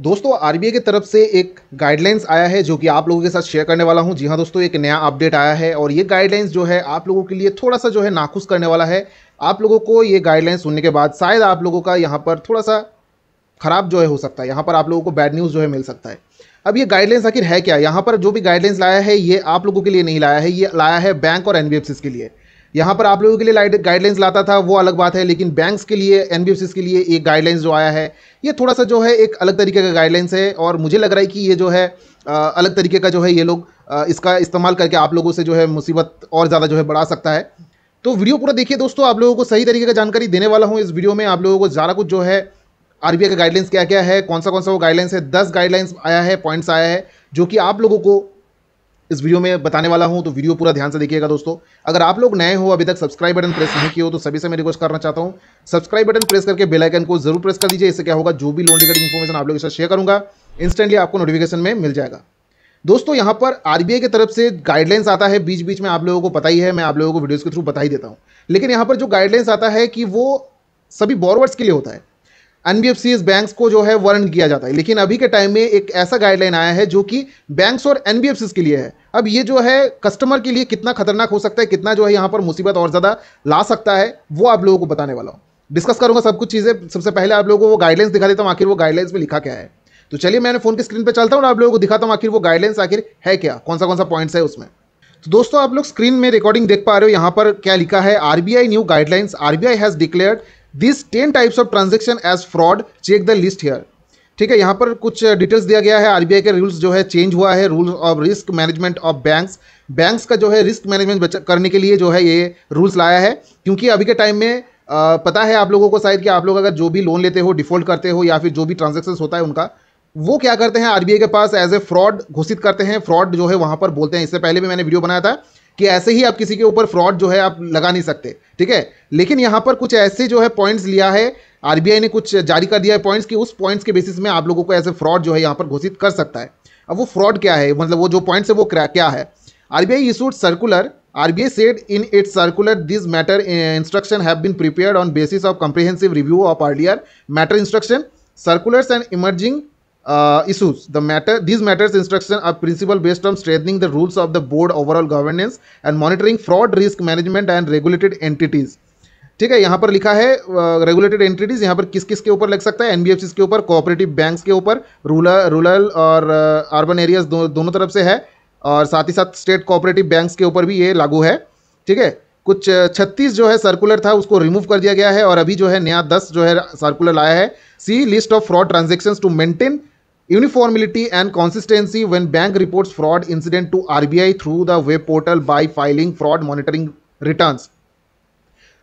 दोस्तों आरबीआई की तरफ से एक गाइडलाइंस आया है जो कि आप लोगों के साथ शेयर करने वाला हूं। जी हां दोस्तों, एक नया अपडेट आया है और ये गाइडलाइंस जो है आप लोगों के लिए थोड़ा सा जो है नाखुश करने वाला है। आप लोगों को ये गाइडलाइंस सुनने के बाद शायद आप लोगों का यहाँ पर थोड़ा सा खराब जो है हो सकता है, यहाँ पर आप लोगों को बैड न्यूज़ जो है मिल सकता है। अब ये गाइडलाइंस आखिर है क्या? यहाँ पर जो भी गाइडलाइंस लाया है ये आप लोगों के लिए नहीं लाया है, ये लाया है बैंक और एनबीएफसीज के लिए। यहाँ पर आप लोगों के लिए गाइडलाइंस लाता था वो अलग बात है, लेकिन बैंक्स के लिए, एनबीएफसीज के लिए एक गाइडलाइंस जो आया है ये थोड़ा सा जो है एक अलग तरीके का गाइडलाइंस है। और मुझे लग रहा है कि ये जो है अलग तरीके का जो है ये लोग इसका इस्तेमाल करके आप लोगों से जो है मुसीबत और ज़्यादा जो है बढ़ा सकता है। तो वीडियो पूरा देखिए दोस्तों, आप लोगों को सही तरीके का जानकारी देने वाला हूँ इस वीडियो में। आप लोगों को ज़्यादा कुछ जो है आरबीआई का गाइडलाइंस क्या क्या है, कौन सा वो गाइडलाइंस है, 10 गाइडलाइंस आया है, पॉइंट्स आया है जो कि आप लोगों को इस वीडियो में बताने वाला हूं। तो वीडियो पूरा ध्यान से देखिएगा दोस्तों। अगर आप लोग नए हो, अभी तक सब्सक्राइब बटन प्रेस नहीं किए हो, तो सभी से मैं रिक्वेस्ट करना चाहता हूं सब्सक्राइब बटन प्रेस करके बेल आइकन को जरूर प्रेस कर दीजिए। इससे क्या होगा, जो भी लोन रिगार्डिंग इन्फॉर्मेशन आप लोगों के साथ शेयर करूंगा इंस्टेंटली आपको नोटिफिकेशन में मिल जाएगा। दोस्तों यहाँ पर आरबीआई की तरफ से गाइडलाइंस आता है बीच बीच में, आप लोगों को पता ही है, मैं आप लोगों को वीडियोस के थ्रू बता ही देता हूँ। लेकिन यहाँ पर जो गाइडलाइंस आता है कि वो सभी बोरोवर्स के लिए होता है, एनबीएफसीज बैंक्स को जो है वारंट किया जाता है। लेकिन अभी के टाइम में एक ऐसा गाइडलाइन आया है जो कि बैंक्स और एनबीएफसीज के लिए है। अब ये जो है कस्टमर के लिए कितना खतरनाक हो सकता है, कितना जो है यहाँ पर मुसीबत और ज़्यादा ला सकता है, वो आप लोगों को बताने वाला हूँ। डिस्कस करूंगा सब कुछ चीज़ें। सबसे पहले आप लोगों को वो गाइडलाइंस दिखा देता हूँ आखिर वो गाइडलाइंस में लिखा क्या है। तो चलिए मैंने फोन की स्क्रीन पर चलता हूँ और आप लोगों को दिखाता हूँ आखिर वो गाइडलाइंस आखिर है क्या, कौन सा पॉइंट्स है उसमें। तो दोस्तों आप लोग स्क्रीन में रिकॉर्डिंग देख पा रहे हो, यहाँ पर क्या लिखा है, RBI new guidelines, RBI has declared this 10 types of transaction as fraud, check the list here. ठीक है, यहाँ पर कुछ डिटेल्स दिया गया है। आरबीआई के रूल्स जो है चेंज हुआ है, rules of risk management of banks का जो है रिस्क मैनेजमेंट करने के लिए जो है ये रूल्स लाया है। क्योंकि अभी के टाइम में पता है आप लोगों को शायद कि आप लोग अगर जो भी लोन लेते हो, डिफॉल्ट करते हो या फिर जो भी ट्रांजेक्शन होता है उनका, वो क्या करते हैं आरबीआई के पास एज ए फ्रॉड घोषित करते हैं। फ्रॉड जो है वहाँ पर बोलते हैं। इससे पहले भी मैंने वीडियो बनाया था कि ऐसे ही आप किसी के ऊपर फ्रॉड जो है आप लगा नहीं सकते, ठीक है। लेकिन यहाँ पर कुछ ऐसे जो है पॉइंट्स लिया है आरबीआई ने, कुछ जारी कर दिया है पॉइंट्स कि उस पॉइंट्स के बेसिस में आप लोगों को ऐसे फ्रॉड जो है यहाँ पर घोषित कर सकता है। अब वो फ्रॉड क्या है, मतलब वो जो पॉइंट्स है वो क्या है। RBI issued circular, RBI said in its circular this matter instruction have been prepared on basis of comprehensive review of earlier matter instruction circulars and emerging issues. These matters instruction are principle based on strengthening the rules of the board overall governance and monitoring fraud risk management and regulated entities. ठीक है, यहाँ पर लिखा है regulated entities, यहाँ पर किस किस के ऊपर लग सकता है, एनबीएफसीज के ऊपर, कोऑपरेटिव बैंक्स के ऊपर, रूरल और अर्बन एरियाज दोनों तरफ से है, और साथ ही साथ स्टेट कोऑपरेटिव बैंक्स के ऊपर भी ये लागू है। ठीक है, कुछ 36 जो है सर्कुलर था उसको रिमूव कर दिया गया है और अभी जो है नया 10 जो है सर्कुलर लाया है। See list of fraud transactions to maintain uniformity and consistency when bank reports fraud incident to RBI through the web portal by filing fraud monitoring returns।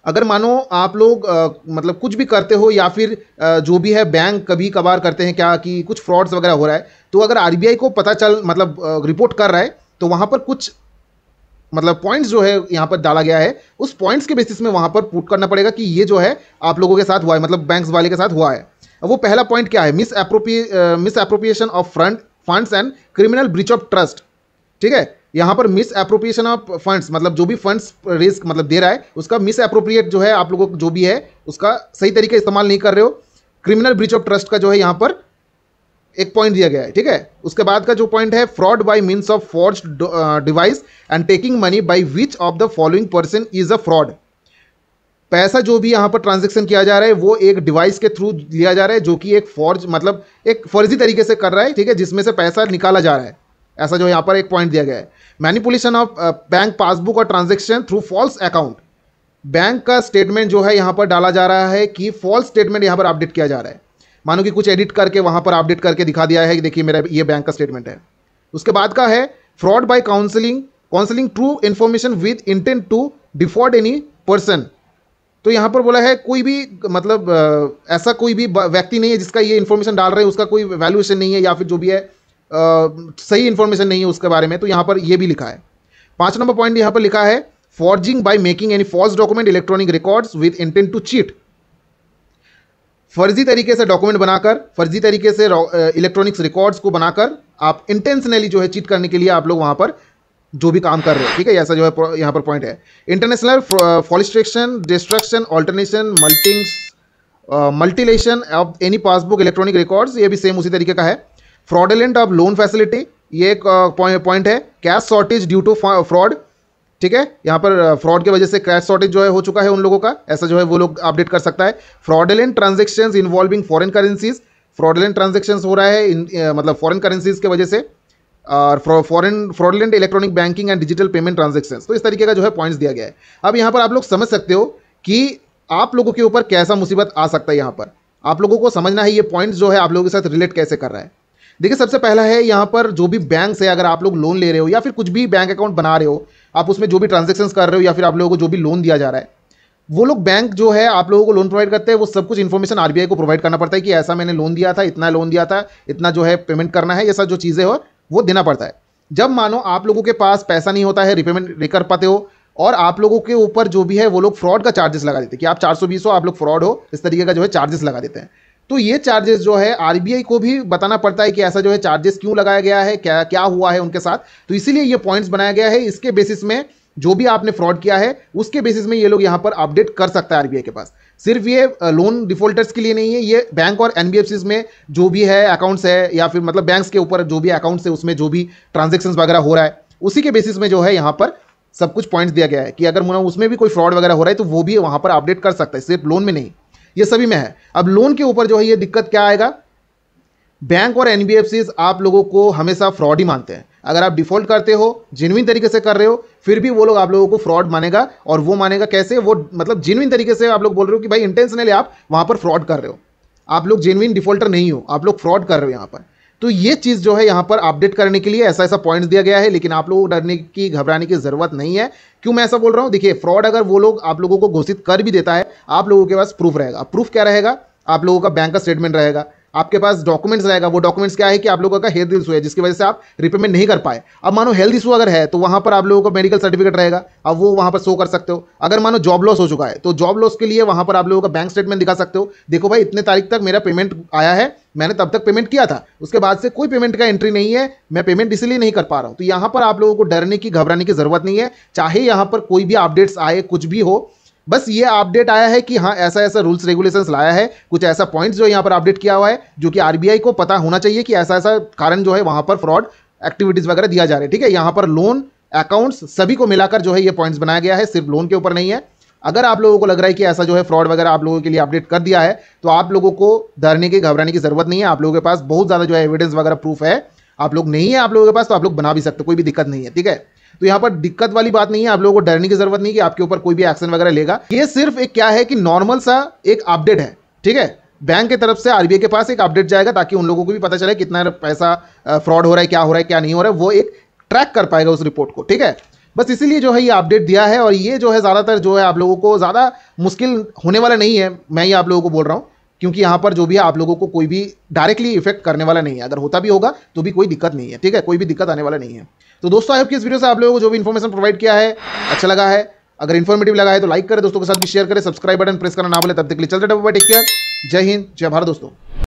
अगर मानो आप लोग मतलब कुछ भी करते हो या फिर जो भी है बैंक कभी कभार करते हैं क्या कि कुछ फ्रॉड्स वगैरह हो रहा है, तो अगर आरबीआई को पता चल मतलब रिपोर्ट कर रहा है तो वहाँ पर कुछ मतलब पॉइंट्स जो है यहाँ पर डाला गया है, उस पॉइंट्स के बेसिस में वहाँ पर पुट करना पड़ेगा कि ये जो है आप लोगों के साथ हुआ है, मतलब बैंक्स वाले के साथ हुआ है। वो पहला पॉइंट क्या है, miss appropriation of funds and criminal breach of trust. ठीक है, यहाँ पर मिस एप्रोप्रिएशन ऑफ फंड्स मतलब जो भी फंड्स रिस्क मतलब दे रहा है उसका मिस एप्रोप्रिएट जो है आप लोगों को जो भी है उसका सही तरीके इस्तेमाल नहीं कर रहे हो। क्रिमिनल ब्रीच ऑफ ट्रस्ट का जो है यहाँ पर एक पॉइंट दिया गया है। ठीक है, उसके बाद का जो पॉइंट है, fraud bye means of forged device and taking money by which of the following person is a fraud. पैसा जो भी यहाँ पर ट्रांजैक्शन किया जा रहा है वो एक डिवाइस के थ्रू लिया जा रहा है जो कि एक फॉर्ज मतलब एक फर्जी तरीके से कर रहा है। ठीक है, जिसमें से पैसा निकाला जा रहा है, ऐसा जो यहाँ पर एक पॉइंट दिया गया है। मैनिपुलेशन ऑफ बैंक पासबुक और transaction through false account, bank का स्टेटमेंट जो है यहाँ पर डाला जा रहा है कि फॉल्स स्टेटमेंट यहाँ पर अपडेट किया जा रहा है। मानो कि कुछ एडिट करके वहाँ पर अपडेट करके दिखा दिया है कि देखिए मेरा ये बैंक का स्टेटमेंट है। उसके बाद का है fraud by counselling true information with intent to default any person. तो यहाँ पर बोला है कोई भी मतलब ऐसा कोई भी व्यक्ति नहीं है जिसका ये इन्फॉर्मेशन डाल रहे हैं उसका कोई वैल्यूएशन नहीं है या फिर जो भी है सही इन्फॉर्मेशन नहीं है उसके बारे में, तो यहाँ पर ये भी लिखा है। 5 नंबर पॉइंट यहाँ पर लिखा है forging by making any false document electronic records with intent to cheat. फर्जी तरीके से डॉक्यूमेंट बनाकर, फर्जी तरीके से इलेक्ट्रॉनिक्स रिकॉर्ड्स को बनाकर आप इंटेंशनली जो है चीट करने के लिए आप लोग वहाँ पर जो भी काम कर रहे हैं। ठीक है, ऐसा जो है यहाँ पर पॉइंट है। इंटरनेशनल फॉलिस्ट्रेक्शन, डिस्ट्रक्शन, ऑल्टरनेशन, मल्टिंग्स mutilation of any passbook electronic records, ये भी सेम उसी तरीके का है। फ्रॉडलेंट ऑफ लोन फैसिलिटी, ये एक पॉइंट है। Cash shortage due to fraud, ठीक है, यहाँ पर फ्रॉड की वजह से कैश शॉर्टेज जो है हो चुका है उन लोगों का, ऐसा जो है वो लोग अपडेट कर सकता है। Fraudulent transactions involving foreign currencies, fraudulent transactions हो रहा है मतलब फॉरेन करेंसीज की वजह से, और fraudulent electronic banking and digital payment transactions, तो इस तरीके का जो है पॉइंट्स दिया गया है। अब यहाँ पर आप लोग समझ सकते हो कि आप लोगों के ऊपर कैसा मुसीबत आ सकता है। यहाँ पर आप लोगों को समझना है ये पॉइंट्स जो है आप लोगों के साथ रिलेट कैसे कर रहा है। देखिए, सबसे पहला है यहाँ पर जो भी बैंक से अगर आप लोग लोन ले रहे हो या फिर कुछ भी बैंक अकाउंट बना रहे हो, आप उसमें जो भी ट्रांजेक्शंस कर रहे हो या फिर आप लोगों को जो भी लोन दिया जा रहा है, वो लोग बैंक जो है आप लोगों को लोन प्रोवाइड करते हैं, वो सब कुछ इन्फॉर्मेशन आरबीआई को प्रोवाइड करना पड़ता है कि ऐसा मैंने लोन दिया था, इतना लोन दिया था, इतना जो है पेमेंट करना है, ये सब जो चीज़ें हो वो देना पड़ता है। जब मानो आप लोगों के पास पैसा नहीं होता है, रिपेमेंट नहीं कर पाते हो, और आप लोगों के ऊपर जो भी है वो लोग फ्रॉड का चार्जेस लगा देते हैं कि आप 420 हो, आप लोग फ्रॉड हो, इस तरीके का जो है चार्जेस लगा देते हैं। तो ये चार्जेस जो है आरबीआई को भी बताना पड़ता है कि ऐसा जो है चार्जेस क्यों लगाया गया है, क्या क्या हुआ है उनके साथ। तो इसीलिए ये पॉइंट्स बनाया गया है। इसके बेसिस में जो भी आपने फ्रॉड किया है उसके बेसिस में ये लोग यहाँ पर अपडेट कर सकता है आरबीआई के पास। सिर्फ ये लोन डिफॉल्टर्स के लिए नहीं है, ये बैंक और एनबीएफसीज में जो भी है अकाउंट्स है या फिर मतलब बैंक्स के ऊपर जो भी अकाउंट्स है उसमें जो भी ट्रांजेक्शन्स वगैरह हो रहा है उसी के बेसिस में जो है यहाँ पर सब कुछ पॉइंट्स दिया गया है कि अगर उसमें भी कोई फ्रॉड वगैरह हो रहा है तो वो भी वहाँ पर अपडेट कर सकता है, सिर्फ लोन में नहीं, ये सभी में है। अब लोन के ऊपर जो है ये दिक्कत क्या आएगा, बैंक और एनबीएफसीज आप लोगों को हमेशा फ्रॉड ही मानते हैं। अगर आप डिफॉल्ट करते हो, जेन्युइन तरीके से कर रहे हो, फिर भी वो लोग आप लोगों को फ्रॉड मानेगा। और वो मानेगा कैसे, वो मतलब जेन्युइन तरीके से आप लोग बोल रहे हो कि भाई इंटेंशनली आप वहां पर फ्रॉड कर रहे हो, आप लोग जेन्युइन डिफॉल्टर नहीं हो, आप लोग फ्रॉड कर रहे हो यहाँ पर। तो ये चीज़ जो है यहाँ पर अपडेट करने के लिए ऐसा ऐसा पॉइंट्स दिया गया है, लेकिन आप लोगों को डरने की घबराने की जरूरत नहीं है। क्यों मैं ऐसा बोल रहा हूँ, देखिए, फ्रॉड अगर वो लोग आप लोगों को घोषित कर भी देता है, आप लोगों के पास प्रूफ रहेगा। प्रूफ क्या रहेगा, आप लोगों का बैंक का स्टेटमेंट रहेगा, आपके पास डॉक्यूमेंट्स रहेगा। वो डॉक्यूमेंट्स क्या है कि आप लोगों का हेल्थ इशू है जिसकी वजह से आप रिपेमेंट नहीं कर पाए। अब मानो हेल्थ इशू अगर है तो वहां पर आप लोगों का मेडिकल सर्टिफिकेट रहेगा, अब वो वहां पर शो कर सकते हो। अगर मानो जॉब लॉस हो चुका है तो जॉब लॉस के लिए वहां पर आप लोगों का बैंक स्टेटमेंट दिखा सकते हो, देखो भाई इतने तारीख तक मेरा पेमेंट आया है, मैंने तब तक पेमेंट किया था, उसके बाद से कोई पेमेंट का एंट्री नहीं है, मैं पेमेंट इसलिए नहीं कर पा रहा हूं। तो यहां पर आप लोगों को डरने की घबराने की जरूरत नहीं है। चाहे यहां पर कोई भी अपडेट्स आए, कुछ भी हो, बस ये अपडेट आया है कि हाँ ऐसा ऐसा रूल्स रेगुलेशंस लाया है, कुछ ऐसा पॉइंट्स जो यहाँ पर अपडेट किया हुआ है जो कि आरबीआई को पता होना चाहिए कि ऐसा ऐसा कारण जो है वहां पर फ्रॉड एक्टिविटीज वगैरह दिया जा रहा है। ठीक है, यहाँ पर लोन अकाउंट्स सभी को मिलाकर जो है ये पॉइंट्स बनाया गया है, सिर्फ लोन के ऊपर नहीं है। अगर आप लोगों को लग रहा है कि ऐसा जो है फ्रॉड वगैरह आप लोगों के लिए अपडेट कर दिया है तो आप लोगों को डरने की घबराने की जरूरत नहीं है। आप लोगों के पास बहुत ज्यादा जो है एविडेंस वगैरह प्रूफ है। आप लोग नहीं है आप लोगों के पास तो आप लोग बना भी सकते, कोई भी दिक्कत नहीं है। ठीक है, तो यहाँ पर दिक्कत वाली बात नहीं है, आप लोगों को डरने की जरूरत नहीं कि आपके ऊपर कोई भी एक्शन वगैरह लेगा। ये सिर्फ एक क्या है कि नॉर्मल सा एक अपडेट है। ठीक है, बैंक की तरफ से आरबीआई के पास एक अपडेट जाएगा ताकि उन लोगों को भी पता चले कितना पैसा फ्रॉड हो रहा है, क्या हो रहा है, क्या नहीं हो रहा है, वो एक ट्रैक कर पाएगा उस रिपोर्ट को। ठीक है, बस इसीलिए जो है ये अपडेट दिया है। और ये जो है ज़्यादातर जो है आप लोगों को ज़्यादा मुश्किल होने वाला नहीं है, मैं ये आप लोगों को बोल रहा हूँ, क्योंकि यहाँ पर जो भी है आप लोगों को कोई भी डायरेक्टली इफेक्ट करने वाला नहीं है। अगर होता भी होगा तो भी कोई दिक्कत नहीं है। ठीक है, कोई भी दिक्कत आने वाला नहीं है। तो दोस्तों, आई होप कि इस वीडियो से आप लोगों को जो भी इन्फॉर्मेशन प्रोवाइड किया है अच्छा लगा है। अगर इन्फॉर्मेटिव लगा है तो लाइक करें, दोस्तों के साथ भी शेयर करें, सब्सक्राइब बटन प्रेस करना ना भूलें। तब तक के लिए चलते रहो, टेक केयर, जय हिंद, जय भारत दोस्तों।